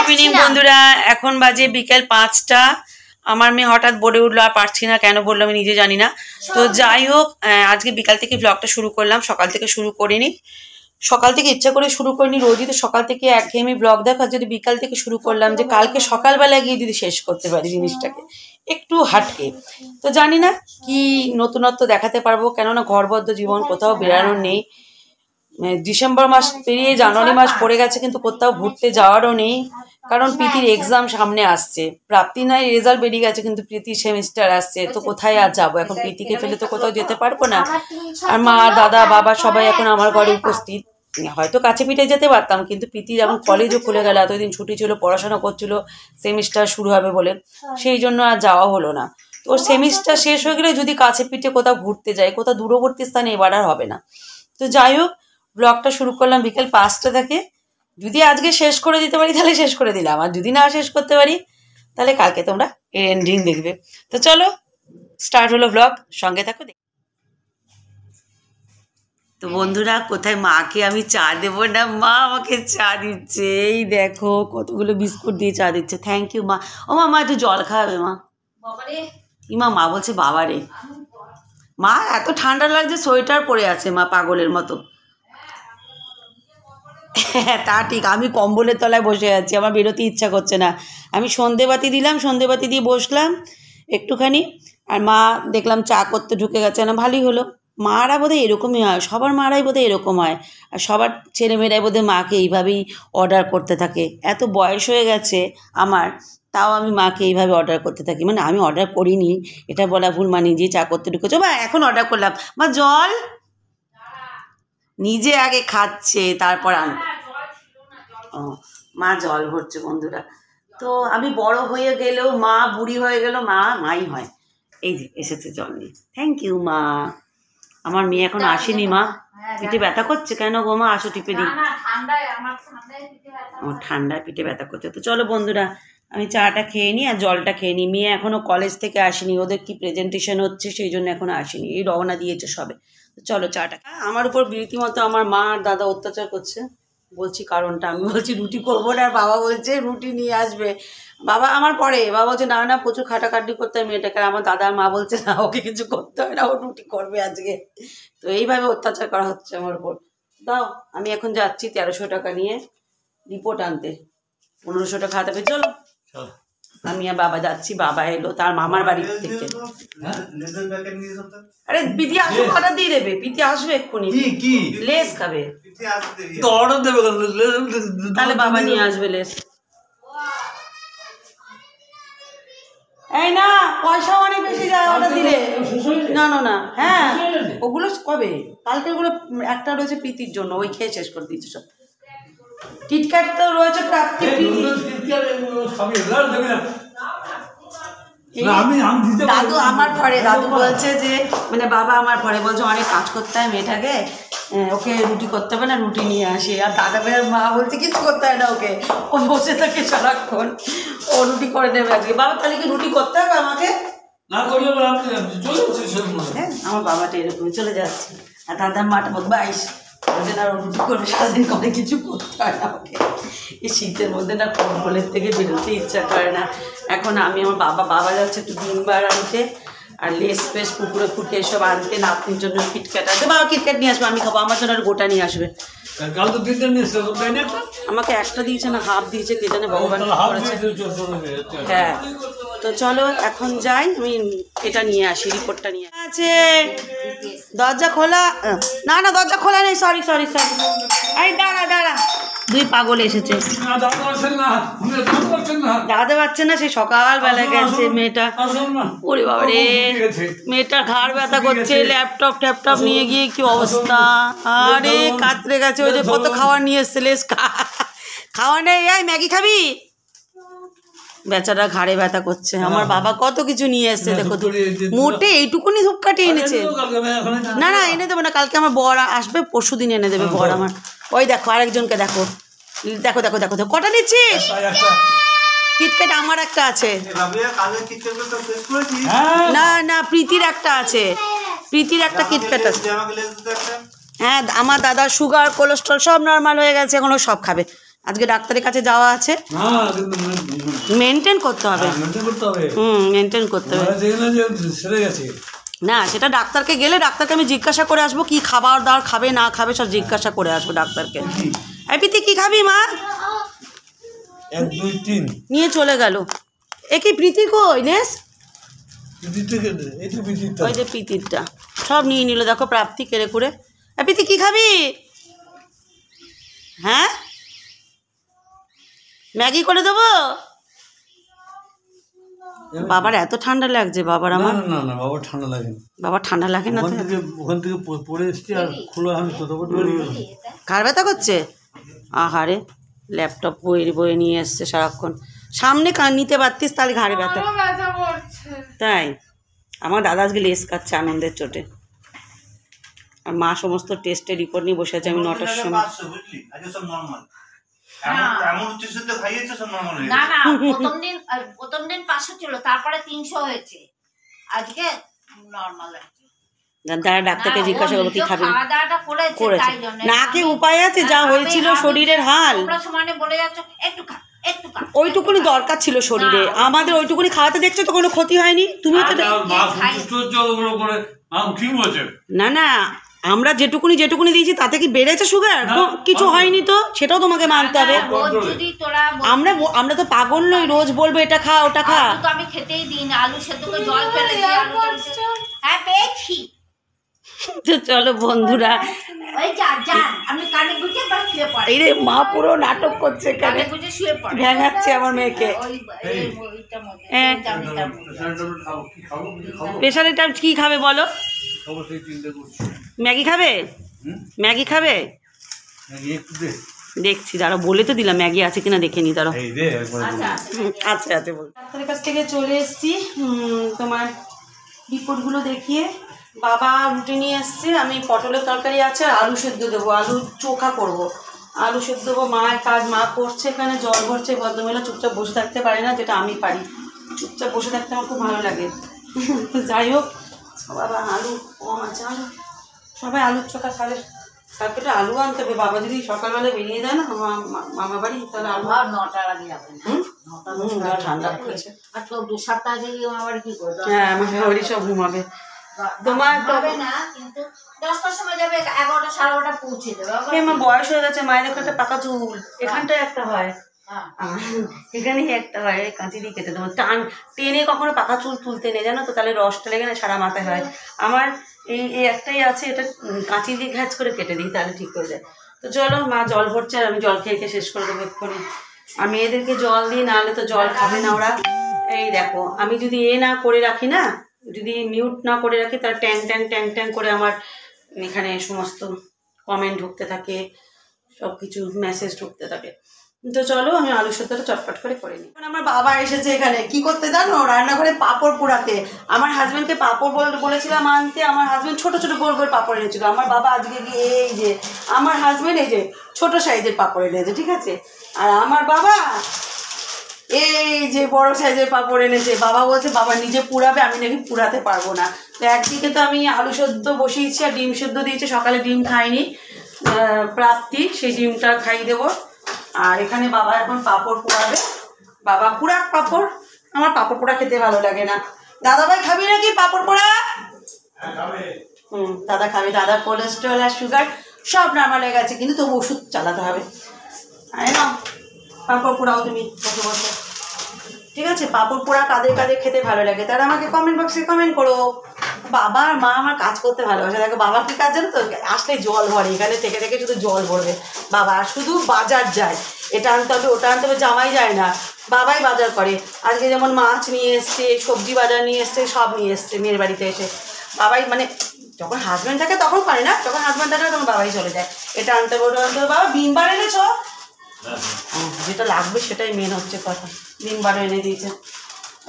Evening বন্ধুরা, এখন বাজে বিকেল 5টা। আমার মেয়ে হঠাৎ বলে উঠলো, আর পারছি না, কেন বললো আমি নিজে জানি না। তো যাই হোক, আজকে বিকাল থেকে ব্লগটা শুরু করলাম, সকাল থেকে শুরু করিনি। সকাল থেকে ইচ্ছা করে শুরু করিনি, রোজই তো সকাল থেকে একঘেয়েমি ব্লগ দেখা, যদি বিকাল থেকে শুরু করলাম যে কালকে সকালবেলা গিয়ে যদি শেষ করতে পারি জিনিসটাকে একটু হাটকে। তো জানি না কি নতুনত্ব দেখাতে পারবো, কেননা ঘরবদ্ধ জীবন, কোথাও বেরানোর নেই। ডিসেম্বর মাস পেরিয়ে জানুয়ারি মাস পড়ে গেছে, কিন্তু কোথাও ঘুরতে যাওয়ারও নেই, কারণ প্রীতির এক্সাম সামনে আসছে। প্রাপ্তি নাই রেজাল্ট বেরিয়ে গেছে, কিন্তু প্রীতির সেমিস্টার আসছে, তো কোথায় আর যাবো এখন? প্রীতিকে ফেলে তো কোথাও যেতে পারবো না। আর মা, দাদা, বাবা সবাই এখন আমার ঘরে উপস্থিত। হয়তো কাছে পিঠে যেতে পারতাম, কিন্তু প্রীতি যেমন কলেজও খুলে গেল, এতদিন ছুটি ছিল, পড়াশোনা করছিল, সেমিস্টার শুরু হবে বলে, সেই জন্য আর যাওয়া হলো না। তো সেমিস্টার শেষ হয়ে গেলে যদি কাছে পিঠে কোথাও ঘুরতে যাই, কোথাও দূরবর্তী স্থানে, এবার আর হবে না। তো যাই হোক, ব্লগটা শুরু করলাম বিকেল 5টা থেকে। যদি আজকে শেষ করে দিতে পারি তাহলে শেষ করে দিলাম, আর যদি না শেষ করতে পারি তাহলে কালকে তোমরা এন্ডিং দেখবে। তো চলো স্টার্ট হলো ব্লগ, সঙ্গে থাকো। তো বন্ধুরা, কোথায় মাকে আমি চা দেবো না, মা আমাকে চা দিচ্ছে। এই দেখো কতগুলো বিস্কুট দিয়ে চা দিচ্ছে। থ্যাংক ইউ মা। ও মা, একটু জল খাওয়াবে মা? মা বলছে বাবারে। মা এত ঠান্ডা লাগছে, সোয়েটার পরে আছে মা পাগলের মতো। হ্যাঁ তা ঠিক, আমি কম্বলের তলায় বসে আছি, আমার বেরোতে ইচ্ছা করছে না। আমি সন্ধেবাতি দিলাম, সন্ধেবাতি দিয়ে বসলাম একটুখানি, আর মা দেখলাম চা করতে ঢুকে গেছে। না, ভালোই হলো। মারা বোধহয় এরকমই হয়, সবার মারাই বোধহয় এরকম হয়, আর সবার ছেলেমেয়েরাই বোধহয় মাকে এইভাবেই অর্ডার করতে থাকে। এত বয়স হয়ে গেছে আমার, তাও আমি মাকে এইভাবে অর্ডার করতে থাকি। মানে আমি অর্ডার করিনি, এটা বলা ভুল, মা নিজেই চা করতে ঢুকেছো। মা এখন অর্ডার করলাম, মা জল। নিজে আগে খাচ্ছে তারপর ও মা জল ভরছে বন্ধুরা। তো আমি বড় হয়ে গেলেও মা বুড়ি হয়ে গেল, মাই হয়। এই যে এসেছে জল নিয়ে, থ্যাংক ইউ মা। আমার মেয়ে এখন আসেনি মা, পিঠে ব্যথা করছে কেন গো মা? আসো টিপে দিই। ও ঠান্ডায় পিঠে ব্যথা করছে। তো চলো বন্ধুরা, আমি চাটা খেয়ে নিই আর জলটা খেয়ে নিই। মেয়ে এখনও কলেজ থেকে আসেনি, ওদের কি প্রেজেন্টেশন হচ্ছে সেই জন্য এখনো আসেনি, এই রওনা দিয়েছে সবে। তো চলো চাটা। আমার উপর রীতিমতো আমার মা আর দাদা অত্যাচার করছে। বলছি কারণটা, আমি বলছি রুটি করবো না, আর বাবা বলছে রুটি নিয়ে আসবে। বাবা আমার পরে, বাবা বলছে না না, প্রচুর খাটাখাটি করতে হয় মেয়েটাকে। আমার দাদা আর মা বলছে না, ওকে কিছু করতে হয় না, ও রুটি করবে আজকে। তো এইভাবে অত্যাচার করা হচ্ছে আমার উপর। দাও, আমি এখন যাচ্ছি 1300 টাকা নিয়ে রিপোর্ট আনতে, 1500 টাকা হাতে পেয়ে। চলো আমি আর বাবা যাচ্ছি। বাবা এলো তার মামার বাড়ি থেকে। আরে পিতি আসবে, অর্ডার দিয়ে দেবে। পিতি আসবে এক্ষুনি, লেস খাবে, তাহলে বাবা নিয়ে আসবে লেস। এই না, পয়সা অনেক বেশি যায় অর্ডার দিলে। না না না, হ্যাঁ ওগুলো কবে? কালকে ওগুলো একটা রয়েছে প্রীতির জন্য, ওই খেয়ে শেষ করে দিচ্ছে সব। কিটক্যাট তো রয়েছে প্রাপ্তি, দাদু আমার পরে, দাদু বলছে যে মানে বাবা আমার পরে বলছে অনেক কাজ করতে হয় মেয়েটাকে, ওকে রুটি করতে হবে না, রুটি নিয়ে আসি। আর দাদা ভাইয়ের মা বলছে কিছু করতে হয় না ওকে, ও বসে থাকে সারাক্ষণ, ও রুটি করে নেবে আজকে। বাবা তাহলে কি রুটি করতে হবে আমাকে? হ্যাঁ আমার বাবাটা এরকম চলে যাচ্ছে, আর দাদার মাটা বলবে আইস আর রুটি করবে সারাদিন, করে কিছু করতে হয় না ওকে। এই শীতের মধ্যে না কম্বলের থেকে বেরোতে ইচ্ছা করে না। এখন আমি আমার বাবা যাচ্ছে একটু ডিমবার আনতে, আর লেস ফেস পুকুরে ফুটে এসব আনতে, নাতনির জন্য কিটক্যাট আনতে। বাবা কিটক্যাট নিয়ে আসবে, আমি খাবো, আমার জন্য আর গোটা নিয়ে আসবে। আমাকে একটা দিয়েছে না হাফ দিয়েছে, কে জানে ভগবান করেছে। হ্যাঁ তো চলো এখন যাই, আমি এটা নিয়ে আসি, রিপোর্টটা নিয়ে আছে। দরজা খোলা? না না দরজা খোলা নেই, সরি সরি সরি। এই দাঁড়া, দুই পাগল এসেছে। দাঁড়াতে পারছে না, সেই সকালবেলা গেছে মেয়েটা। ওরে বাবা রে, মেয়েটার ঘাড় ব্যথা করছে, ল্যাপটপ নিয়ে গিয়ে কি অবস্থা। আরে কাতরে গেছে, ওই যে কত খাবার নিয়ে এসছে, লেস খাওয়া নেই। এই ম্যাগি খাবি? বেচারা ঘাড়ে ব্যথা করছে। আমার বাবা কত কিছু নিয়ে এসছে, দেখো মোটে এইটুকুনি ধূপকাঠি এনেছে। না না এনে দেবো না, কালকে আমার বর আসবে, পরশু দিন এনে দেবে বর আমার। ওই দেখো আরেকজনকে দেখো, দেখো দেখো দেখো দেখো কটা নিচ্ছিস? কিটক্যাট আমার একটা আছে। না না প্রীতির একটা আছে, প্রীতির একটা কিটক্যাট আছে। হ্যাঁ আমার দাদার সুগার কোলেস্ট্রল সব নর্মাল হয়ে গেছে, এখন ও সব খাবে। আজকে ডাক্তারের কাছে যাওয়া আছে, মেনটেন করতে হবে। মেনটেন করতে হবে। না সেটা ডাক্তারকে গেলে ডাক্তারকে আমি জিজ্ঞাসা করে আসবো কি খাবার দাবার খাবে না খাবে, সব জিজ্ঞাসা করে আসবো ডাক্তারকে। এই প্রীতি কি খাবি মা? 1 2 3 নিয়ে চলে গেল। এ কি প্রীতি কই নেস? ওই যে প্রীতিরটা সব নিয়ে নিল, দেখো প্রাপ্তি কেড়ে করে। প্রীতি কি খাবি? হ্যাঁ ম্যাগি করে দেবো? বাবার এত ঠান্ডা লাগছে। বাবার আমার না না বাবার ঠান্ডা লাগে না। বাবার ঠান্ডা লাগে না? ওখান থেকে পড়ে এসেছি আর খোলা আমি ঘাড় ব্যথা করছে? আহারে ল্যাপটপ বইয়ে বইয়ে নিয়ে এসছে সারাক্ষণ, সামনে নিতে পারতিস তাহলে ঘাড়ে ব্যথা। তাই আমার দাদা আজকে লেস কাটছে আনন্দের চোটে, আর মা সমস্ত টেস্টের রিপোর্ট নিয়ে বসে আছে। আমি 9টার সময় প্রথম দিন 500 ছিল, তারপরে 300 হয়েছে, আজকে নরমাল আছে। দাদা ডাক্তারকে জিজ্ঞাসা করবো কি খাবে। করেছে না কি উপায় আছে, যা হয়েছিল শরীরের হাল। ওইটুকুনি দরকার ছিল শরীরে আমাদের, ওইটুকুনি খাওয়াতে দেখছো তো কোনো ক্ষতি হয়নি। তুমি তো না না আমরা যেটুকুনি দিয়েছি তাতে কি বেড়েছে সুগার? কিছু হয়নি তো, সেটাও তোমাকে মানতে হবে। আমরা তো পাগল নই রোজ বলবো এটা খা ওটা খা। আমি খেতেই দিই না, আলু সেদ্ধ করে জল ফেলে দিই। হ্যাঁ পেয়েছি। চলো বন্ধুরা, এই রে মা পুরো নাটক করছে, ভেঙাচ্ছে আমার মেয়েকে। প্রেশারের ট্যাবলেট কি খাবে বলো? ম্যাগি খাবে? ম্যাগি খাবে? দেখছি দাঁড়া, বলে তো দিলাম ম্যাগি আছে কিনা দেখে নি দাঁড়া। আচ্ছা আচ্ছা বল। ডাক্তারের কাছ থেকে চলে এসছি, তোমার রিপোর্টগুলো দেখিয়ে। বাবা রুটি নিয়ে এসছে, আমি পটলের তরকারি আছে আর আলু সেদ্ধ দেবো, আলু চোখা করব, আলু সেদ্ধ দেবো। মায়ের কাজ মা করছে, এখানে জল ভরছে। ভদ্রমহিলা চুপচাপ বসে থাকতে পারে না, যেটা আমি পারি। চুপচাপ বসে থাকতে আমার খুব ভালো লাগে। তো যাই হোক, বাবা আলু কম আছে, আলু সবাই আলুর চোখা খাবে। কালকে তো আলু আনতে হবে। বাবা যদি সকালবেলা বেরিয়ে যায় না মামা বাড়ি, তাহলে আলু 9টার আগে যাবে। ঠান্ডা পড়েছে। আর তো 2-7টা আগে মামা বাড়ি কি করবে? হ্যাঁ আমার বাড়ি সব ঘুমাবে। তোমার হবে না, কিন্তু 10টার সময় যাবে, 11টা 11:30 পৌঁছে যাবে। আমার বয়স হয়ে গেছে, মায়ের একটা পাকা চুল এখানটায় একটা হয়, এখানেই একটা হয়, কাঁচি দিয়ে কেটে দেবো। টেনে কখনো পাকা চুল তুলতে নেই জানো তো, তাহলে রসটা লেগে না সারা মাথায় হয়। আমার এই একটাই আছে, এটা কাঁচি দিয়ে ঘ্যাচ করে কেটে দিই, তাহলে ঠিক হয়ে যায়। তো চলো, মা জল ভরছে আর আমি জল খেয়ে শেষ করে দেবো এক্ষুনি। আর মেয়েদেরকে জল দিই, নাহলে তো জল খাবে না ওরা। এই দেখো, আমি যদি না করে রাখি না, যদি মিউট না করে রাখি, তাহলে ট্যাং ট্যাং ট্যাং ট্যাং করে আমার এখানে সমস্ত কমেন্ট ঢুকতে থাকে, সব কিছু মেসেজ ঢুকতে থাকে। তো চলো আমি আলু সেদ্ধটা চটপট করে নিই। আমার বাবা এসেছে এখানে কি করতে জানো, রান্নাঘরে পাঁপড় পোড়াতে। আমার হাজব্যান্ডকে পাঁপড় বলেছিলাম আনতে, আমার হাজব্যান্ড ছোট ছোট গোল গোল পাঁপড় এনেছিল। আমার বাবা আজকে গিয়ে এই যে আমার হাজব্যান্ড এই যে ছোট সাইজের পাঁপড় এনেছে, ঠিক আছে। আর আমার বাবা এই যে বড় সাইজের পাঁপড় এনেছে। বাবা বলছে বাবা নিজে পুড়াবে, আমি নাকি পুড়াতে পারবো না। তো একদিকে তো আমি আলু সেদ্ধ বসিয়েছি আর ডিম সেদ্ধ দিয়েছি, সকালে ডিম খাইনি প্রাপ্তি, সেই ডিমটা খাইয়ে দেবো। আর এখানে বাবা এখন পাঁপড় পোড়াবে। বাবা পুরাক পাঁপড়, আমার পাঁপড় পোড়া খেতে ভালো লাগে না। দাদা ভাই খাবি নাকি পাঁপড় পোড়া? দাদা খাবে। দাদার কোলেস্ট্রল আর সুগার সব নর্মাল হয়ে গেছে, কিন্তু তবু ওষুধ চালাতে হবে। আরে না পাঁপড় পোড়াও তুমি বসে বসে, ঠিক আছে। পাঁপড় পোড়া কাদের কাদের খেতে ভালো লাগে তারা আমাকে কমেন্ট বক্সে কমেন্ট করো। বাবা আর মা আমার কাজ করতে ভালোবাসে। দেখো বাবা কি কাজ জানো তো, আসলে জল ভরে, এখানে থেকে থেকে শুধু জল ভরবে। বাবা শুধু বাজার যায়, এটা আনতে হবে ওটা আনতে হবে, জামাই যায় না, বাবাই বাজার করে। আজকে যেমন মাছ নিয়ে এসছে, সবজি বাজার নিয়ে এসছে, সব নিয়ে এসছে মেয়ের বাড়িতে এসে। বাবাই মানে যখন হাজব্যান্ড থাকে তখন পারে না, যখন হাজব্যান্ড থাকে তখন বাবাই চলে যায়। এটা আনতে হবে ওটা আনতে হবে। বাবা বিম বার এনেছ? যেটা লাগবে সেটাই মেন হচ্ছে কথা, বিম বারও এনে দিয়েছে।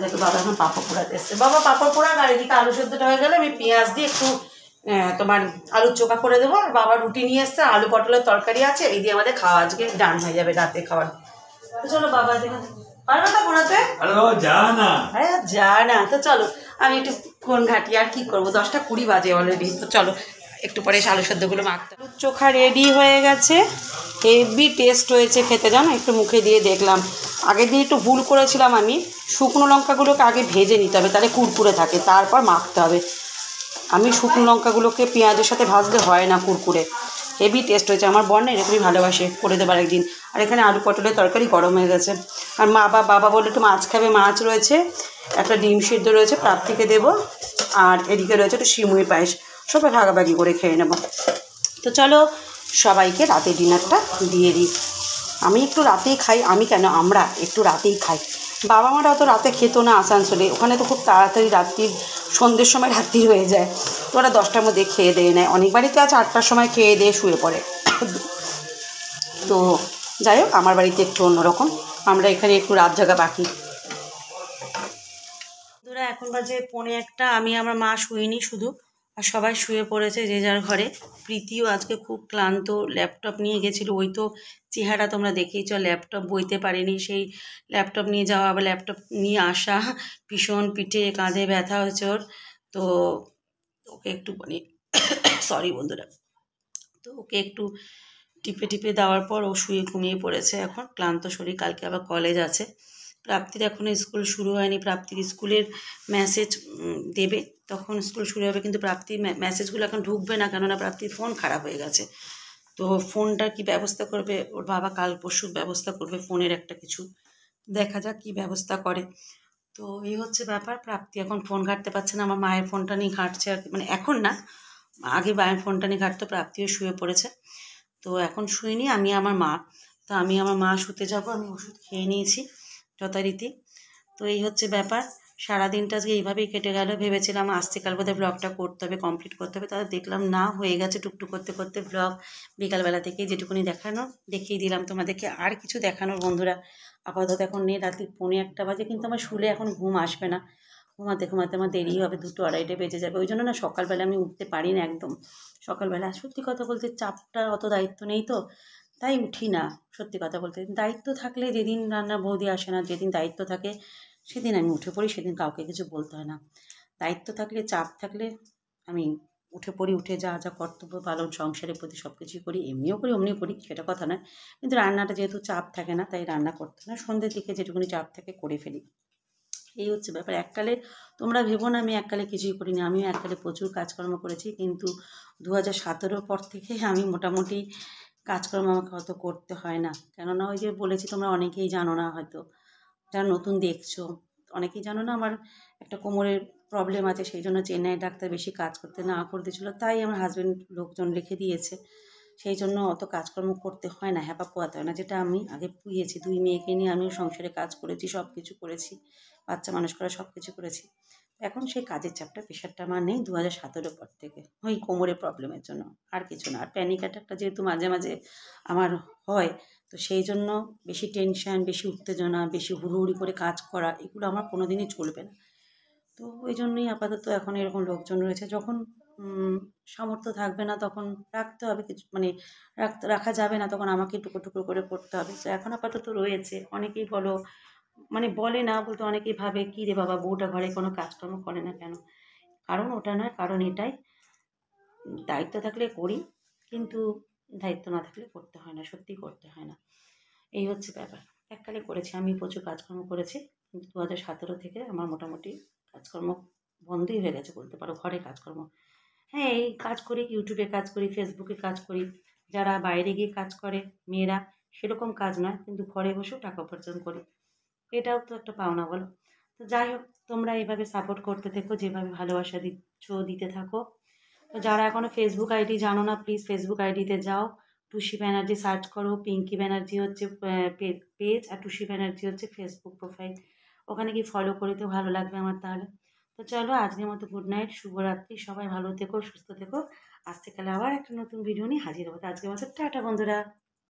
দেখো বাবা এখন পাঁপড় পোড়াতে এসছে। বাবা পাঁপড় পোড়া, আর এদিকে আলু সেদ্ধটা হয়ে গেলে আমি পেঁয়াজ দিয়ে একটু তোমার আলুর চোখা করে দেবো। আর বাবা রুটি নিয়ে এসছে, আলু পটলের তরকারি আছে, এই দিয়ে আমাদের খাওয়া আজকে ডান হয়ে যাবে রাতে খাওয়ার। তো চলো বাবা দেখো পারবে না পোড়াতে? আরে বাবা যা না, আরে যা না। তো চলো আমি একটু ফোন ঘাঁটি, আর কি করবো, 10টা 20 বাজে অলরেডি। তো চলো একটু পরে আলু সেদ্ধগুলো মাখতে। আলুর চোখা রেডি হয়ে গেছে, হেভি টেস্ট হয়েছে খেতে, জানো, একটু মুখে দিয়ে দেখলাম। আগের দিন একটু ভুল করেছিলাম, আমি শুকনো লঙ্কাগুলোকে আগে ভেজে নিতে হবে, তাহলে কুরকুরে থাকে, তারপর মাখতে হবে। আমি শুকনো লঙ্কাগুলোকে পেঁয়াজের সাথে ভাজলে হয় না কুরকুরে। হেভি টেস্ট হয়েছে, আমার বর না এরকমই ভালোবাসে, করে দেবার একদিন। আর এখানে আলু পটলের তরকারি গরম হয়ে গেছে। আর বাবা বললো একটু মাছ খাবে, মাছ রয়েছে, একটা ডিম সিদ্ধ রয়েছে, প্রাপ্তিকে দেবো, আর এদিকে রয়েছে একটু সিমুই পায়েস, সবাই ভাগাভাগি করে খেয়ে নেব। তো চলো সবাইকে রাতে ডিনারটা দিয়ে দিই। আমি একটু রাতেই খাই, আমি কেন, আমরা একটু রাতেই খাই। বাবা মারা অত রাতে খেতো না আসানসোলে, ওখানে তো খুব তাড়াতাড়ি রাত্রির সন্ধ্যের সময় রাত্রি হয়ে যায়, তো ওরা 10টার মধ্যে খেয়ে দিয়ে নেয়। অনেক বাড়িতে আছে 8টার সময় খেয়ে দিয়ে শুয়ে পড়ে। তো যাই হোক, আমার বাড়িতে একটু অন্যরকম, আমরা এখানে একটু রাত জাগা বাকি। বন্ধুরা এখন বাজে 1:45, আমি আমার মা শুইনি শুধু, আর সবাই শুয়ে পড়েছে যে যার ঘরে। প্রীতিও আজকে খুব ক্লান্ত, ল্যাপটপ নিয়ে গেছিলো, ওই তো চেহারা তোমরা দেখেইছ, ল্যাপটপ বইতে পারেনি, সেই ল্যাপটপ নিয়ে যাওয়া আবার ল্যাপটপ নিয়ে আসা, ভীষণ পিঠে কাঁধে ব্যথা হয়েছে ওর। তো ওকে একটু মানে সরি বন্ধুরা, তো ওকে একটু টিপে দেওয়ার পর ও শুয়ে ঘুমিয়ে পড়েছে এখন, ক্লান্ত শরীর। কালকে আবার কলেজ আছে। প্রাপ্তির এখনও স্কুল শুরু হয়নি, প্রাপ্তির স্কুলের মেসেজ দেবে, তখন স্কুল শুরু হবে, কিন্তু প্রাপ্তির মেসেজগুলো এখন ঢুকবে না, কেননা প্রাপ্তির ফোন খারাপ হয়ে গেছে। তো ফোনটার কি ব্যবস্থা করবে ওর বাবা, কাল পরশু ব্যবস্থা করবে ফোনের একটা কিছু, দেখা যাক কী ব্যবস্থা করে। তো এই হচ্ছে ব্যাপার, প্রাপ্তি এখন ফোন ঘাঁটতে পারছে না, আমার মায়ের ফোনটা নিয়ে ঘাঁটছে আর কি, মানে এখন না, আগে মায়ের ফোনটা নিয়ে ঘাঁটতো, প্রাপ্তিও শুয়ে পড়েছে। তো এখন শুইনি আমি আমার মা, তো আমি আমার মা শুতে যাব, আমি ওষুধ খেয়ে নিয়েছি যথারীতি। তো এই হচ্ছে ব্যাপার, সারাদিনটা আজকে এইভাবেই কেটে গেল। ভেবেছিলাম আজকাল বোধহয় ব্লগটা করতে হবে, কমপ্লিট করতে হবে, তাহলে দেখলাম না, হয়ে গেছে টুকটুক করতে করতে ব্লগ। বিকালবেলা থেকে যেটুকুনি দেখানো দেখিয়ে দিলাম তোমাদেরকে, আর কিছু দেখানোর বন্ধুরা আপাতত এখন নেই। রাত্রি 1:45 বাজে, কিন্তু আমার শুলে এখন ঘুম আসবে না, ঘুমাতে আমার দেরি হবে, 2-2:30 বেজে যাবে। ওই জন্য না সকালবেলা আমি উঠতে পারি না একদম। সকালবেলা সত্যি কথা বলতে চাপটা, অত দায়িত্ব নেই তো, তাই উঠি না। সত্যি কথা বলতে দায়িত্ব থাকলে, যেদিন রান্নার বৌদি আসে না, যেদিন দায়িত্ব থাকে সেদিন আমি উঠে পড়ি, সেদিন কাউকে কিছু বলতে হয় না। দায়িত্ব থাকলে, চাপ থাকলে আমি উঠে পড়ি, উঠে যা কর্তব্য পালন সংসারের প্রতি সব কিছুই করি, এমনিও করি অমনিও করি, সেটা কথা নয়, কিন্তু রান্নাটা যেহেতু চাপ থাকে না, তাই রান্না করতে না, সন্ধ্যের দিকে যেটুকুনি চাপ থাকে করে ফেলি। এই হচ্ছে ব্যাপার। এককালে তোমরা ভেবো না আমি এককালে কিছুই করিনি, আমিও এককালে প্রচুর কাজকর্ম করেছি, কিন্তু 2017 পর থেকে আমি মোটামুটি কাজকর্ম আমাকে অত করতে হয় না। কেননা ওই যে বলেছি, তোমরা অনেকেই জানো না হয়তো, যারা নতুন দেখছো অনেকেই জানো না, আমার একটা কোমরের প্রবলেম আছে, সেই জন্য চেন্নাই ডাক্তার বেশি কাজ করতে না করে দিয়েছিলো, তাই আমার হাজব্যান্ড লোকজন রেখে দিয়েছে, সেই জন্য অত কাজকর্ম করতে হয় না, হ্যাপা পোয়াতে হয় না, যেটা আমি আগে পুয়েছি। 2 মেয়েকে নিয়ে আমিও সংসারে কাজ করেছি, সব কিছু করেছি, বাচ্চা মানুষ করা সব কিছু করেছি। এখন সেই কাজের চাপটা, প্রেশারটা আমার নেই 2017 পর থেকে, ওই কোমরের প্রবলেমের জন্য, আর কিছু না। আর প্যানিক অ্যাটাকটা যেহেতু মাঝে মাঝে আমার হয়, তো সেই জন্য বেশি টেনশান, বেশি উত্তেজনা, বেশি হুড়োহুড়ি করে কাজ করা, এগুলো আমার কোনো দিনই চলবে না। তো ওই জন্যই আপাতত এখন এরকম লোকজন রয়েছে, যখন সামর্থ্য থাকবে না তখন রাখতে হবে কিছু, মানে রাখা যাবে না, তখন আমাকে টুকরো করে করতে হবে। তো এখন আপাতত রয়েছে। অনেকেই মানে বলে না বলতে, অনেকেই ভাবে কী রে বাবা, বউটা ঘরে কোনো কাজকর্ম করে না কেন? কারণ ওটা নয়, কারণ এটাই, দায়িত্ব থাকলে করি, কিন্তু দায়িত্ব না থাকলে করতে হয় না, সত্যিই করতে হয় না। এই হচ্ছে ব্যাপার। এককালে করেছি, আমি প্রচুর কাজকর্ম করেছি, কিন্তু 2017 থেকে আমার মোটামুটি কাজকর্ম বন্ধই হয়ে গেছে বলতে পারো, ঘরে কাজকর্ম। হ্যাঁ, এই কাজ করি, ইউটিউবে কাজ করি, ফেসবুকে কাজ করি, যারা বাইরে গিয়ে কাজ করে মেয়েরা সেরকম কাজ নয়, কিন্তু ঘরে বসেও টাকা উপার্জন করি, এটাও তো একটা পাওনা বলো। তো যাই হোক, তোমরা এইভাবে সাপোর্ট করতে থেকো, যেভাবে ভালোবাসা দিচ্ছ দিতে থাকো। তো যারা এখনও ফেসবুক আইডি জানো না, প্লিজ ফেসবুক আইডিতে যাও, টুসি ব্যানার্জি সার্চ করো, পিঙ্কি ব্যানার্জি হচ্ছে পেজ, আর টুসি ব্যানার্জি হচ্ছে ফেসবুক প্রোফাইল, ওখানে কি ফলো করে তো ভালো লাগবে আমার তাহলে। তো চলো আজকের মতো গুড নাইট, শুভরাত্রি, সবাই ভালো থেকো, সুস্থ থেকো। আজ থেকে আবার একটা নতুন ভিডিও নিয়ে হাজির হবো। তো আজকের মতো টাটা বন্ধুরা।